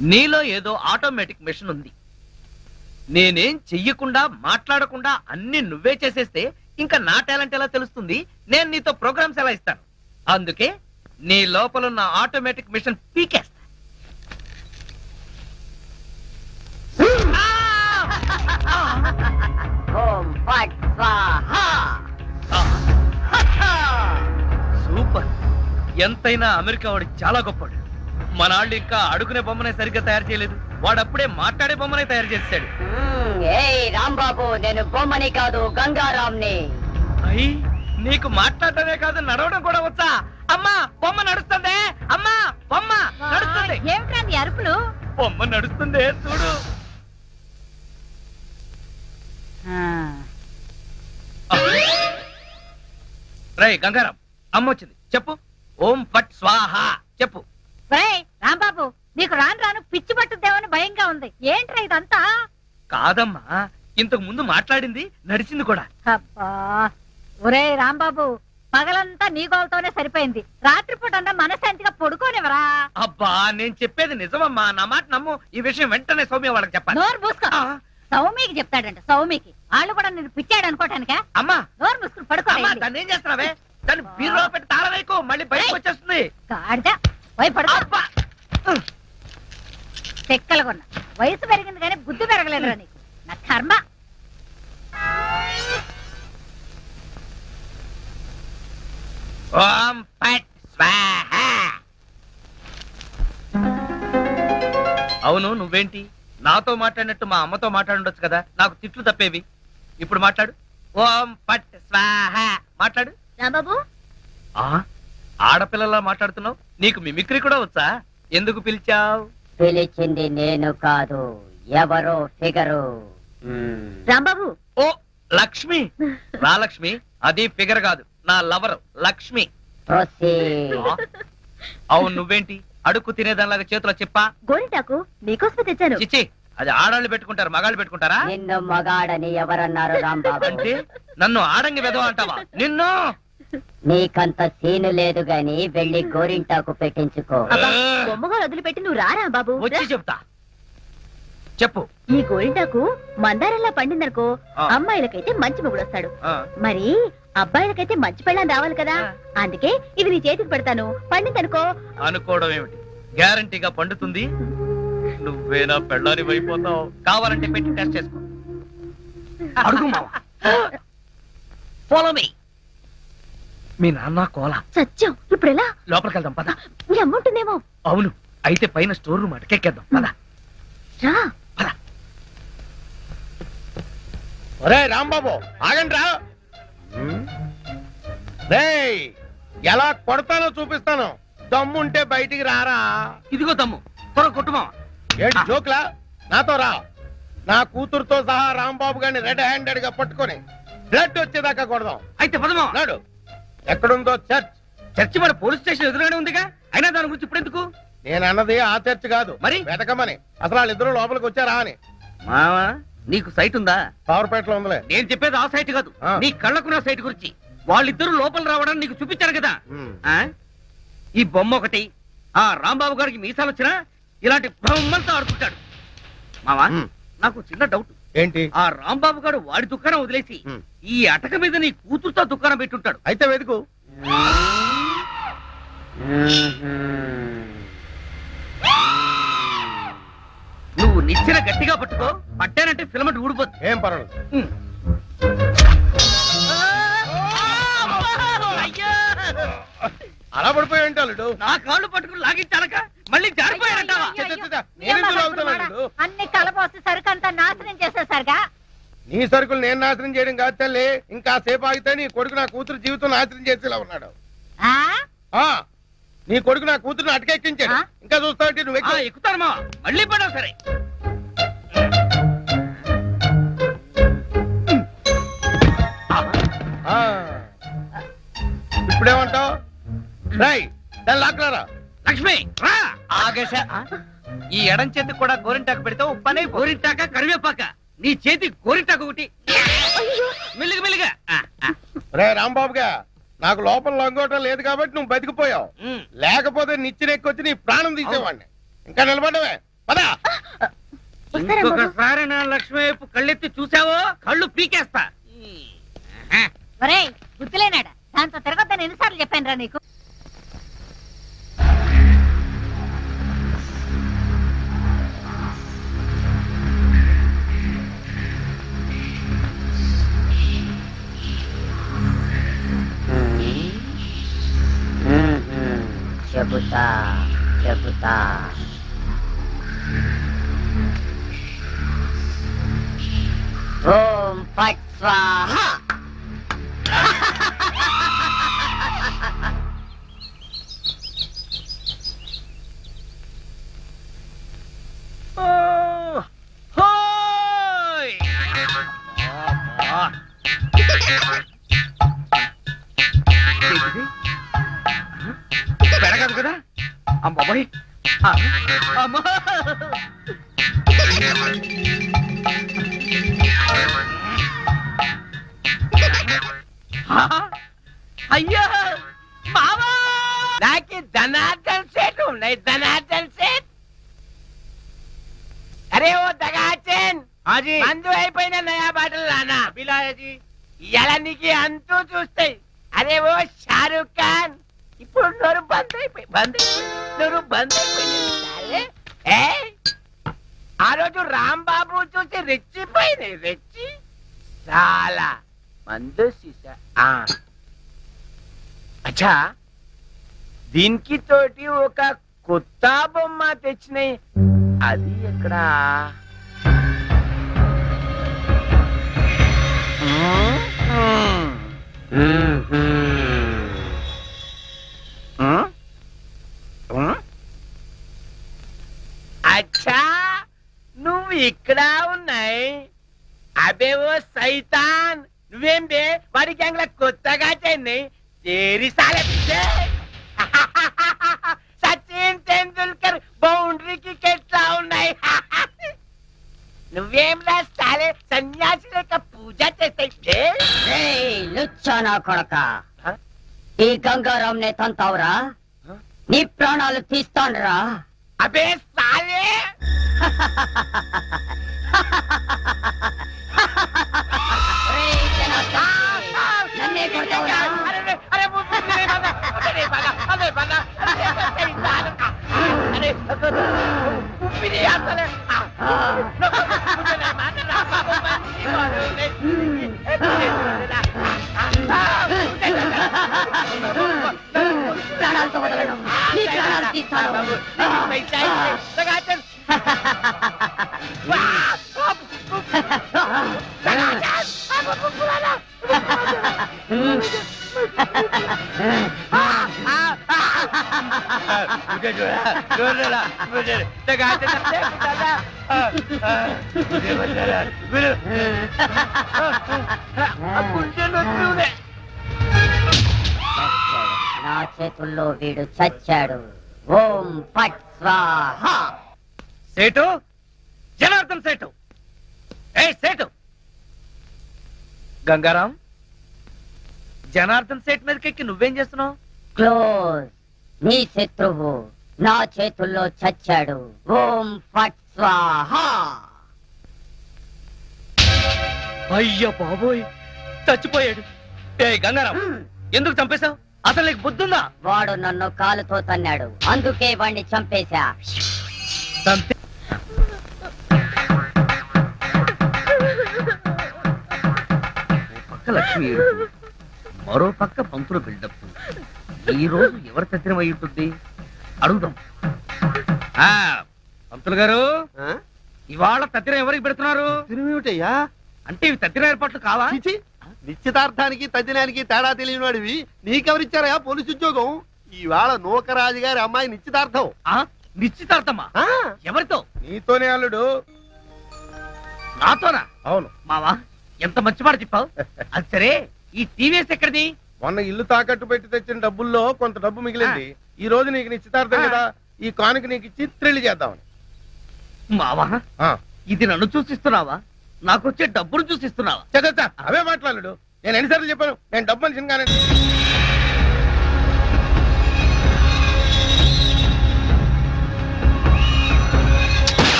నీలో ఏదో automatic machine ఉంది. నేనేం చెయ్యకుండా మాట్లాడకుండా అన్ని నువ్వే చేసేస్తే ఇంకా నా టాలెంట్ ఎలా తెలుస్తుంది? నేను నీతో ప్రోగ్రామ్స్ ఎలా ఇస్తాను? అందుకే నీ లోపల ఉన్న ఆటోమేటిక్ మిషన్ పీకేస్తా. సూపర్. ఎంతైనా అమెరికా వాడు చాలా గొప్పవాడు. మనాళ్ళు ఇంకా అడుగునే బొమ్మనే సరిగ్గా తయారు చేయలేదు, వాడప్పుడే మాట్లాడే బొమ్మనే తయారు చేశాడు. రాంబాబు, నేను బొమ్మని కాదు గంగారాంని. అయ్యి, నీకు మాట్లాడటమే కాదు నడవడం కూడా వచ్చా? అమ్మా బొమ్మ నడుస్తుంది, అమ్మా బొమ్మ నడుస్తుంది. ఏమిటండి అరుపులు? బొమ్మ నడుస్తుంది చూడు. రై గంగారాం, అమ్మ వచ్చింది, చెప్పు. ఓం ఫట్ స్వాహ చెప్పు. రాంబాబు, నీకు రాను రాను పిచ్చి పట్టుద్దేమని భయంగా ఉంది. ఏంట్రా ఇదంతా? కాదమ్మా, ఇంతకు ముందు మాట్లాడింది నడిచింది కూడా. అబ్బా, ఒరే రాంబాబు, పగలంతా నీ గోలతోనే సరిపోయింది. రాత్రిపూట అన్నా మనశాంతిగా పడుకోనివరా? అబ్బా, నేను చెప్పేది నిజమమ్మా, నా మాట నమ్ము. ఈ విషయం వెంటనే సౌమ్య వాళ్ళకి చెప్పాలి. నోరు మూసుకో. సౌమికి చెప్తాడంట. సౌమికి వాళ్ళు కూడా నేను పిచ్చాడు అనుకోటానికా? అమ్మా నోరు మూసుకుని పడుకో. దాన్ని ఏం చేస్తున్నావే? దాన్ని బీరులో పెట్టి తాళం వేయకు, మళ్ళీ బయటకు వచ్చేస్తుంది. గాడిద, పోయి పడుకో. చెక్కలు కొన్నా. వయసు పెరిగింది కానీ బుద్ధి పెరగలేదురా నీకు. నా కర్మ. ఓం ఫట్ స్వాహ. అవును, నువ్వేంటి నాతో మాట్లాడినట్టు మా అమ్మతో మాట్లాడుండొచ్చు కదా, నాకు తిట్లు తప్పేవి. ఇప్పుడు మాట్లాడు. ఓం ఫట్ స్వాహ మాట్లాడు. రాంబాబు, ఆడపిల్లలా మాట్లాడుతున్నావు. నీకు మిమిక్రీ కూడా వచ్చా? ఎందుకు పిలిచావు? పిలిచింది నేను కాదు, ఎవరో ఫిగరు. రాంబాబు. ఓ లక్ష్మి. రా లక్ష్మి, అది ఫిగర్ కాదు, నా లవర్ లక్ష్మి. అవును, నువ్వేంటి అడుక్కు తినేదానిలాగా చేతిలో చెప్పా? గోరింటాకు నీకోసమే తెచ్చాను. చిచ్చి, అది ఆడాళ్ళు పెట్టుకుంటారు, మగాళ్ళు పెట్టుకుంటారా? నిన్ను మగాడని ఎవరన్నారు రాంబాబు? అంటే నన్ను ఆడంగి వెధవ అంటావా? నిన్ను. నీకంత సీను లేదు గాని వెళ్ళి గోరింటాకు పెట్టించుకో. బొమ్మగా వదిలిపెట్టి నువ్వు రారా బాబు. వచ్చి చెప్తా, చెప్పు. ఈ గోరింటాకు మందారంలా పండిందనుకో, అమ్మాయిలకైతే మంచి మొగుడు వస్తాడు, మరి అబ్బాయిలకైతే మంచి పెళ్ళాం రావాలి కదా. అందుకే ఇది నీ చేతికి పెడతాను, పండిందనుకో. అనుకోవడం ఏమిటి, గ్యారంటీగా పండుతుంది. నువ్వేనా పెళ్ళాని అయిపోతావు. కావాలంటే పెట్టి టెస్ట్ చేసుకో. అడుగు మావా. Follow me. మీ నాన్న కోలా సత్యం. ఇప్పుడు ఎలా? లోపలికి వెళ్దాం పద. మీ అమ్ముంటుందేమో. అవును, అయితే పైన స్టోర్ రూమ్ అటకెక్కేద్దాం పద. రా పద. ఒరే రాంబాబు, ఆగండి రా. రేయ్, ఎలా కొడతానో చూపిస్తాను. దమ్ముంటే బయటికి రారా. ఇదిగో దమ్ము, త్వర కొట్టుమా. ఏంటి జోక్లా? నాతో రా. నా కూతురుతో సహా రాంబాబు గారిని రెడ్ హ్యాండెడ్ గా పట్టుకొని బ్లడ్ వచ్చేదాకా కొడదాం. అయితే పదమా. నాడు ఎక్కడుందో చర్చ్. చర్చి మన పోలీస్ స్టేషన్ ఎదురుగానే ఉందిగా, అయినా దాని గురించి ఇప్పుడు ఎందుకు? నేను అన్నది ఆ చర్చ్ కాదు, మరి వెతకమని. అసలు వాళ్ళిద్దరూ లోపలికి వచ్చారా అని. మావా, నీకు సైట్ ఉందా? పవర్పేటలో ఉందిలే. నేను చెప్పేది ఆ సైట్ కాదు, నీ కళ్ళకున్న సైట్ గురించి. వాళ్ళిద్దరూ లోపల రావడానికి నీకు చూపించారు కదా. ఈ బొమ్మ ఒకటి, ఆ రాంబాబు గారికి మీసాలు వచ్చినా ఇలాంటి బొమ్మలతో ఆడుకుంటాడు. మావా, నాకు చిన్న డౌట్. ఏంటి? ఆ రాంబాబు గారు వాడి దుకాణం వదిలేసి ఈ అటక మీద నీ కూతురుతో దుకాణం పెట్టుంటాడు. అయితే వెతుకు. నువ్వు నిచ్చెన గట్టిగా పట్టుకో, పట్టానంటే ఫిలమెంట్ ఊడిపోతుంది. ఏం పర్వాలేదు. అలా పడిపోయి ఉంటాడు. నా కాళ్ళు పట్టుకుని లాగించాలక మళ్ళీ జారిపోయాడంటావా? అన్ని కలపోసి సరుకంతా నాశనం చేసేసరిగా. నీ సరుకులు నేను నాశనం చేయడం కాదు తల్లి. ఇంకా సేపు ఆగితే నీ కొడుకు నా కూతురు జీవితం నాశనం చేసేలా ఉన్నాడు. నీ కొడుకు నా కూతురుని అటకెక్కించాడు. ఇంకా చూస్తావు నువ్వు ఎక్కుతాను మా. మళ్ళీ పడవు సరే. ఇప్పుడేమంటావు? రై, దాన్ని లాక్కరా. లక్ష్మి రా. ఆగేశ, ఈ ఎడం చేతికి కూడా గోరింటాకు పెడితే పని. గోరింటాక కరివేపాక, నీ చేతి గోరింటాకు ఒకటి. మెల్లిగా మెల్లిగా. రే రాంబాబుగా, నాకు లోపల లొంగోటం లేదు కాబట్టి నువ్వు బతికిపోయావు. లేకపోతే నిచ్చెనెక్కొచ్చి నీ ప్రాణం తీసేవాడిని. ఇంకా నిలబడవే. పదా. ఇంకొకసారి నా లక్ష్మి వైపు కళ్ళెత్తి చూసావో కళ్ళు పీకేస్తా. ఒరేయ్ గుర్తులేనాడా, దాంతో తిరగొద్దని ఎన్నిసార్లు చెప్పాను రా నీకు. చెబుతా చెబుతా ఓం ఫట్ స్వాహ. పెరగదు కదా అమ్మాయి. అమ్మా అయ్యా మామా, నాకు ధనార్దన్ సేట్ ఉన్నాయి. ధనార్దన్ సేట్. అరే ఓ దగాచన్, మందు అయిపోయిన నయా బాటలు రానా బిలాయజీ. ఇలా నీకు అంతూ చూస్తాయి. అరే ఓ షారూక్ ఖాన్, ఇప్పుడు నోరు బంద్ అయిపోయి నోరు బంద్ అయిపోయింది. ఆ రోజు రాంబాబు చూసి రెచ్చిపోయింది. రెచ్చి చాలా మందు సీసా. అచ్చా, దీనికి తోటి ఒక కొత్త బొమ్మ తెచ్చినాయి. అది ఎక్కడ? అచ్చా, నువ్వు ఇక్కడ ఉన్నాయి. అబే ఓ సైతాన్, నువ్వేం బే వాడి గ్యాంగ్ లో కొత్తగా చేయి. తేరి సాలే సచిన్ తెండూల్కర్ బౌండరీకి ఎట్లా ఉన్నాయి. నువ్వేం రాస్తాలే సన్యాసి లేక పూజ చేస్తే. లుచ్చానా కొడక, ఈ గంగారాం నే తంతావురా, నీ ప్రాణాలు తీస్తాండ్రా. అబే సాలే, నన్నే కొడతావురా? ప్రాణాలతో వదలను, నీ ప్రాణాలు తీస్తాను. నా చేతుల్లో వీడు చచ్చాడు. ఓం ఫట్ స్వాహ. సేటు, జనార్దన్ సేటు. ఏ సేటు, గంగారాం, జనార్దన్ సేట్ మీదకెక్కి నువ్వేం చేస్తున్నావు? క్లోజ్. నీ శత్రువు నా చేతుల్లో చచ్చాడు. ఓం ఫట్ స్వాహ. అయ్యో బాబోయ్, చచ్చిపోయాడు. ఏ గంగారాం, ఎందుకు చంపేశావు? అసలు నీకు బుద్ధుందా? వాడు నన్ను కాలుతో తన్నాడు, అందుకే వాణ్ణి చంపేశా. పక్క లక్ష్మి ఏడుపు, మరో పక్క పంతులు బిల్డప్. ఈ రోజు ఎవరి తద్దినం అయి ఉంటుంది? అడుగుదాం. పంతులు గారు, ఇవాళ తద్దినం ఎవరికి పెడుతున్నారు? తిరుమేమిటయ్యా? అంటే ఇవి తద్దిన ఏర్పాట్లు కావా? నిశ్చితార్థానికి తద్దినానికి తేడా తెలియని వాడివి నీకెవరిచ్చారయా పోలీసు ఉద్యోగం? ఈవేళ నూకరాజు గారి అమ్మాయి నిశ్చితార్థం. నిశ్చితార్థమా? ఎవరితో? నీతోనే అల్లుడు. నాతోనా? అవును మావా, ఎంత మంచి మాట చెప్పావు. అది సరే, ఈ టీవీఎస్ ఎక్కడిది? మొన్న ఇల్లు తాకట్టు పెట్టి తెచ్చిన డబ్బుల్లో కొంత డబ్బు మిగిలింది. ఈ రోజు నీకు నిశ్చితార్థం కదా, ఈ కానుక నీకు ఇచ్చి థ్రిల్ చేద్దామని. మావా, ఇది నన్ను చూసిస్తున్నావా? నాకు వచ్చే డబ్బులు చూసిస్తున్నావా? చదవచ్చా? అవే మాట్లాడు. నేను ఎన్నిసార్లు చెప్పాను, నేను డబ్బు మనిషిని కానీ.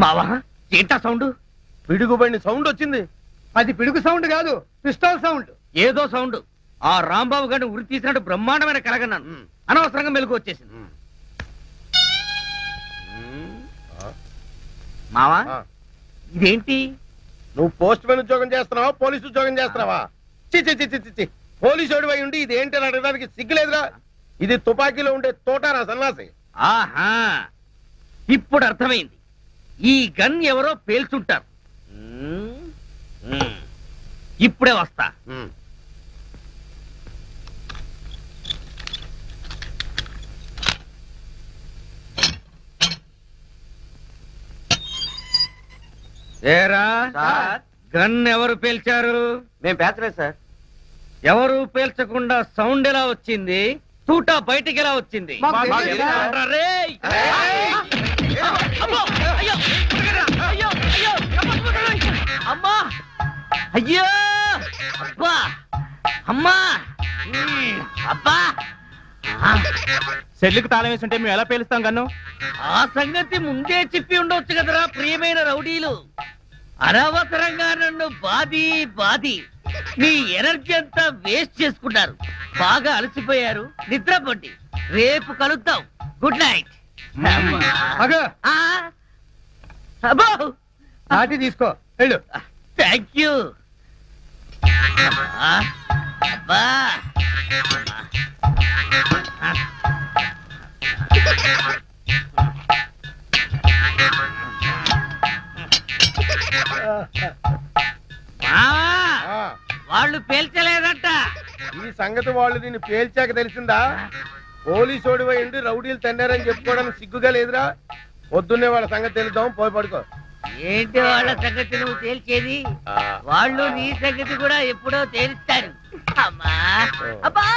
మావా ఏంటా సౌండ్? పిడుగుబడిన సౌండ్ వచ్చింది. అది పిడుగు సౌండ్ కాదు, పిస్టల్ సౌండ్. ఏదో సౌండ్. ఆ రాంబాబు గారిని ఉరి తీసినట్టు బ్రహ్మాండమైన కలగన్నాను. అనవసరంగా మెలుగు వచ్చేసింది. మావా ఇదేంటి? నువ్వు పోస్ట్ మ్యాన్ ఉద్యోగం చేస్తున్నావా, పోలీసు ఉద్యోగం చేస్తున్నావా? చి పోలీసు వాడి అయి ఉండి ఇది ఏంటి అని అడగడానికి సిగ్గులేదురా? ఇది తుపాకీలో ఉండే తోటారా సన్నాసి. ఆహా, ఇప్పుడు అర్థమైంది. ఈ గన్ ఎవరో పేల్చుంటారు. ఇప్పుడే వస్తా. ఏరా గన్ ఎవరు పేల్చారు? మేము పేర్చలేదు సార్. ఎవరు పేల్చకుండా సౌండ్ ఎలా వచ్చింది? తూటా బయటికి ఎలా వచ్చింది? అమ్మా, అయ్యో, అబ్బా, అమ్మా, అబ్బా. సెల్లుకు తాళం వేసి ఉంటే మేము ఎలా పేలుస్తాం కన్ను? ఆ సంగతి ముందే చెప్పి ఉండొచ్చు కదరా ప్రియమైన రౌడీలు. అనవసరంగా నన్ను బాది మీ ఎనర్జీ అంతా వేస్ట్ చేసుకున్నారు. బాగా అలసిపోయారు, నిద్రపోండి. రేపు కలుద్దాం. Good night. నాటి తీసుకో వెళ్ళు. Thank you. అబ్బా, వాళ్ళు పేల్చలేదంట. ఈ సంగతి వాళ్ళు దీన్ని పేల్చాక తెలిసిందా? పోలీసోడి ఉండి రౌడీలు తన్నారని చెప్పుకోవడానికి సిగ్గుగా లేదురా? పొద్దున్నే వాళ్ళ సంగతి తెలుద్దాం, పోయి పడుకో. ఏంటి వాళ్ళ సంగతి నువ్వు తేల్చేది? వాళ్ళు నీ సంగతి కూడా ఎప్పుడో తేలుస్తారు. అమ్మా, అబ్బా.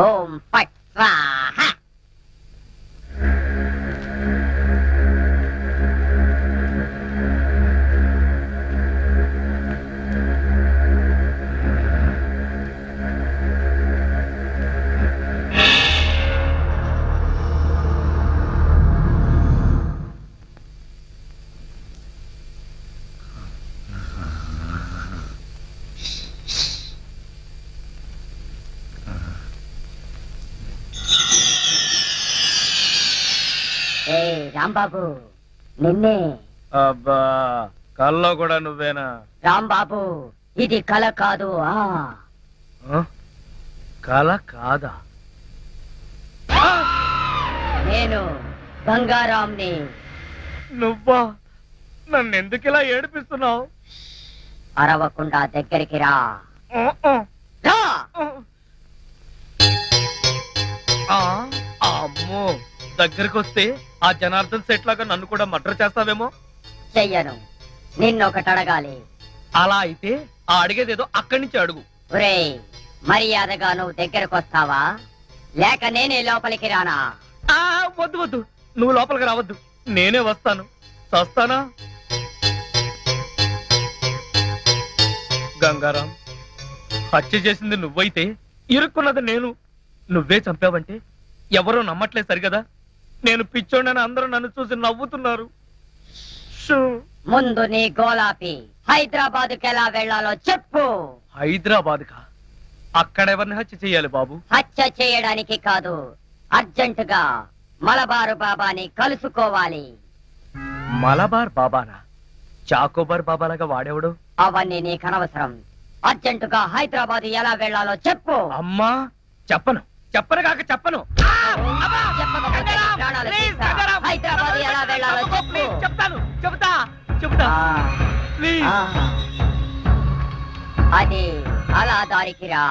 ఓం ఫట్ స్వాహ. రాంబాబు నిన్నే. అబ్బా, కల్లో కూడా నువ్వేనా? రాంబాబు ఇది కల కాదు. కల కాదా? నేను గంగారాంని. నువ్వా? నన్ను ఎందుకు ఇలా ఏడిపిస్తున్నావు? అరవకుండా దగ్గరికి రా. అమ్మో, దగ్గరికి వస్తే ఆ జనార్దన్ సెట్ లాగా నన్ను కూడా మర్డర్ చేస్తావేమో. చెయ్యను, నిన్నొకటి అడగాలి. అలా అయితే ఆ అడిగేదేదో అక్కడి నుంచి అడుగు. ఒరేయ్, మర్యాదగా నువ్వు దగ్గరకు వస్తావా లేక నేనే లోపలికి రానా? వద్దు వద్దు, నువ్వు లోపలికి రావద్దు, నేనే వస్తాను. చస్తానా? గంగారాం, హత్య చేసింది నువ్వైతే ఇరుక్కున్నది నేను. నువ్వే చంపావంటే ఎవరో నమ్మట్లేదు సరిగదా? నేను పిచ్చోడని అందరూ నన్ను చూసి నవ్వుతున్నారు. ముందు నీ గోలాపి హైదరాబాద్కి ఎలా వెళ్లాలో చెప్పు. హైదరాబాద్ కా? అక్కడెవరిని హత్య చెయ్యాలి బాబు? హత్య చేయడానికి కాదు, అర్జెంటుగా మలబారు బాబాని కలుసుకోవాలి. మలబార్ బాబానా? చాకోబార్ బాబాలాగా వాడేవాడు? అవన్నీ నీకు అనవసరం. అర్జెంటుగా హైదరాబాద్ ఎలా వెళ్లాలో చెప్పు. అమ్మా, చెప్పను. చెప్పను కాక చెప్పను. హైదరాబాద్ ఎలా వెళ్ళాలో చెప్పు. చెప్తాను, చెబుతా ప్లీజ్. అది అలా దారికి రా.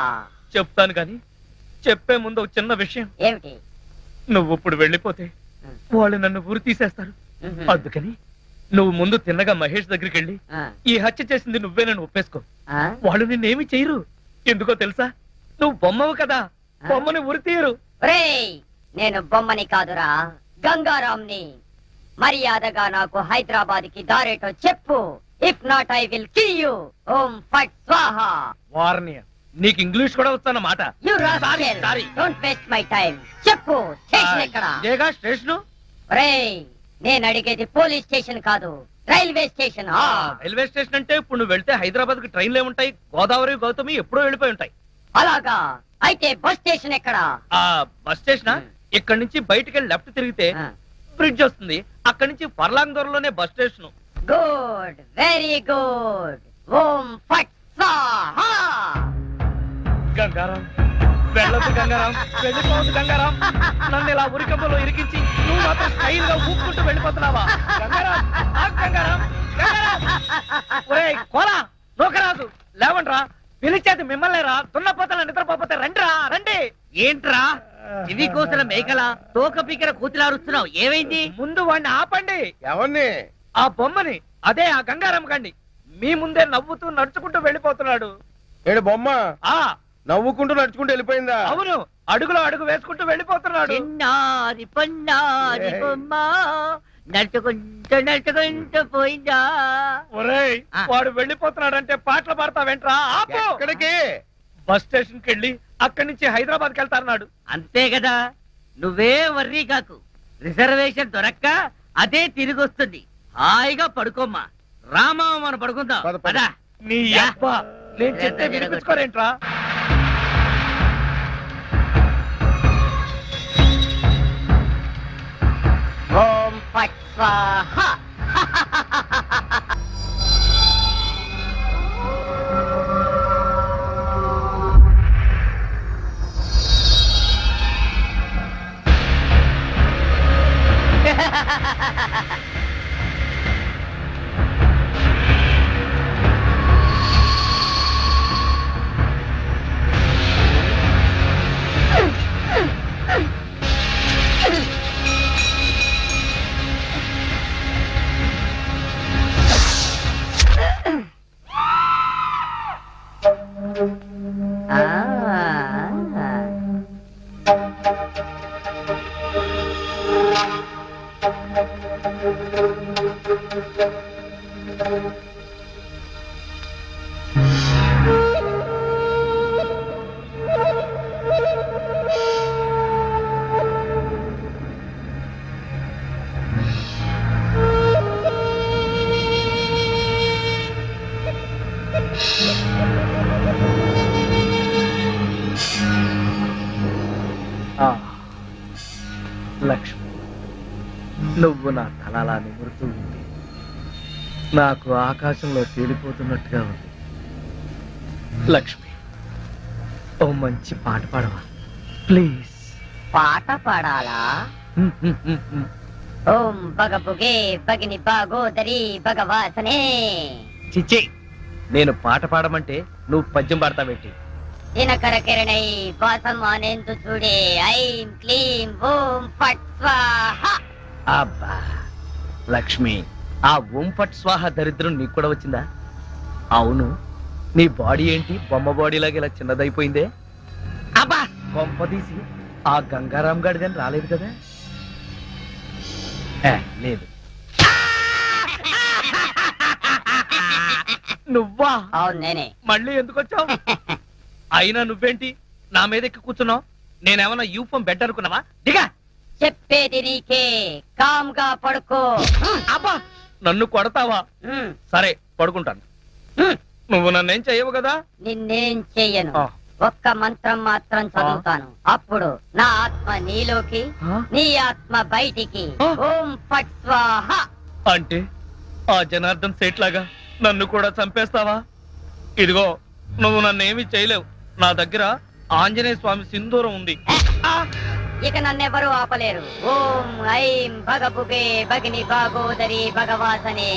చెప్తాను కానీ చెప్పే ముందు ఒక చిన్న విషయం. ఏమిటి? నువ్వు ఇప్పుడు వెళ్ళిపోతే వాళ్ళు నన్ను ఊరు తీసేస్తారు. అందుకని నువ్వు ముందు తిన్నగా మహేష్ దగ్గరికి వెళ్ళి ఈ హత్య చేసింది నువ్వే నన్ను ఒప్పేసుకో. వాళ్ళు నిన్నేమి చేయరు. ఎందుకో తెలుసా? నువ్వు బొమ్మవు కదా, బొమ్మని ఉరి తీయరు. నేను బొమ్మని కాదురా, గంగారాంని. మర్యాదగా నాకు హైదరాబాద్ కి దారేటో చెప్పు. If not I will kill you. ఓం ఫట్ స్వాహా. వార్నియ, నీకు ఇంగ్లీష్ కూడా వస్తానమాట. Don't waste my time. చెప్పు, స్టేషన్ ఎక్కడ? ఇదేగా స్టేషన్. నేను అడిగేది పోలీస్ స్టేషన్ కాదు, రైల్వే స్టేషన్. రైల్వే స్టేషన్ అంటే ఇప్పుడు నువ్వు వెళ్తే హైదరాబాద్ కి ట్రైన్లు ఏముంటాయి? గోదావరి, గౌతమి ఎప్పుడో వెళ్ళిపోయి ఉంటాయి. అలాగా? అయితే బస్ స్టేషన్ ఎక్కడ? బస్ స్టేషన్ ఇక్కడ నుంచి బయటికి వెళ్ళి లెఫ్ట్ తిరిగితే బ్రిడ్జ్ వస్తుంది. అక్కడి నుంచి ఫర్లాంగ్ దూరంలోనే bus station. Good, very good. ఓం ఫట్ స్వాహా. గంగారాం, వెళ్ళొద్దు గంగారాం, వెళ్ళిపోవద్దు గంగారాం. నన్ను ఇలా ఉరికంపలో ఇరికించి నువ్వు మాత్రం స్టైల్ గా ఊపుకుంటూ వెళ్ళిపోతున్నావా? గంగారాం, గంగారాం, గంగారాం. ఒరేయ్ కోలా, నూకరాజు, లేవండ్రా. పిలిచేది మిమ్మల్ని రా. దున్నపోతల నిద్రపోతే రండిరా, రండి. ఏంట్రా ఇవి కోసల మేకల తోక పీకర కూతులారుస్తున్నావు? ఏమైంది? ముందు వాడిని ఆపండి. ఎవరిని? ఆ బొమ్మని. అదే ఆ గంగారాం గండి. మీ ముందే నవ్వుతూ నడుచుకుంటూ వెళ్ళిపోతున్నాడు. ఏడు బొమ్మ ఆ నవ్వుకుంటూ నడుచుకుంటూ వెళ్ళిపోయిందా? అవును, అడుగులో అడుగు వేసుకుంటూ వెళ్ళిపోతున్నాడు. చిన్నారి పొన్నారి బొమ్మ నడుచుకుంటూ పోయిందా? ఒరేయ్, వాడు వెళ్ళిపోతున్నాడంటే పాటలు పాడతా వెంట్రా. ఆపు. ఎక్కడికి? బస్ స్టేషన్ కి వెళ్ళి అక్కడి నుంచి హైదరాబాద్ కి వెళ్తారన్నాడు. అంతే కదా, నువ్వే వర్రీ కాకు. రిజర్వేషన్ దొరక్క అదే తిరిగి వస్తుంది. హాయిగా పడుకోమ్మా. రామా, మనం పడుకుందాం. పద, పద. పద. నీ అబ్బా, నేను చెప్తే వినిపించుకోరేంట్రా? ఓం ఫట్ స్వాహా. లక్ష్మి, నువ్వు నా తలలా నిమురుతూ ఉంది. నాకు ఆకాశంలో తేలిపోతున్నట్టుగా ఉంది. లక్ష్మి, ఓ మంచి పాట పాడవా ప్లీజ్? పాట పాడాలా? ఓం బగబుగే బగిని బాగోదరి భగవాసనే. చిచ్చి, నేను పాట పాడమంటే నువ్వు పద్యం పాడతావేంటి? దినకర కిరణై వాసం అనేందు చూడే. ఐం క్లీం ఓం ఫట్ స్వాహా. అబ్బా లక్ష్మి, ఆ ఓం ఫట్ స్వాహ దరిద్రం నీకు కూడా వచ్చిందా? అవును, నీ బాడీ ఏంటి బొమ్మ బాడీ లాగా ఇలా చిన్నదైపోయిందే? అబ్బా, బొమ్మ తీసి ఆ గంగారాం గాడి గాని రాలేదు కదా? లేదు. నువ్వా? అవును నేనే. మళ్ళీ ఎందుకు వచ్చావు? అయినా నువ్వేంటి నా మీద ఎక్కి కూర్చున్నావు? నేనేమన్నా యూఫం బెడ్ అనుకున్నావా? దిగా. చెప్పేది నీకే, కామ్గా పడుకో. అబ్బా, నన్ను కొడతావా? సరే, పడుకుంటాను. నువ్వు నన్నేం చెయ్యవు కదా? నిన్నేం చెయ్యను. ఒక్క మంత్రం మాత్రం చదువుతాను. అప్పుడు నా ఆత్మ నీలోకి, నీ ఆత్మ బయటికి. ఓం ఫట్ స్వాహా. అంటే ఆ జనార్దన్ సేట్ లాగా నన్ను కూడా చంపేస్తావా? ఇదిగో, నువ్వు నన్నేమి చేయలేవు. నా దగ్గర ఆంజనేయ స్వామి సింధూరం ఉంది. ఇక నన్నెవరూ ఆపలేరు. ఓం ఐం భగభుగే భగిని భాగోదరి భగవాసనే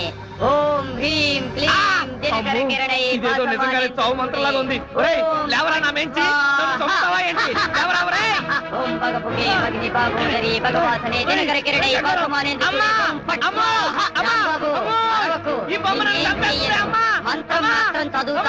ఓం హ్రీం క్లీం దినకర కిరణై ఇదేదో నిజంగానే చావు మంత్రంలాగా ఉంది. ఒరేయ్ లేవరా నా మెంచి, నన్ను చంపుతావా ఏంటి? లేవరా ఒరేయ్. ఓం భగభుగే భగిని భాగోదరి భగవాసనే దినకర కిరణై భాగమానే అమ్మా, అమ్మా, మంత్రం మాత్రం చదువు.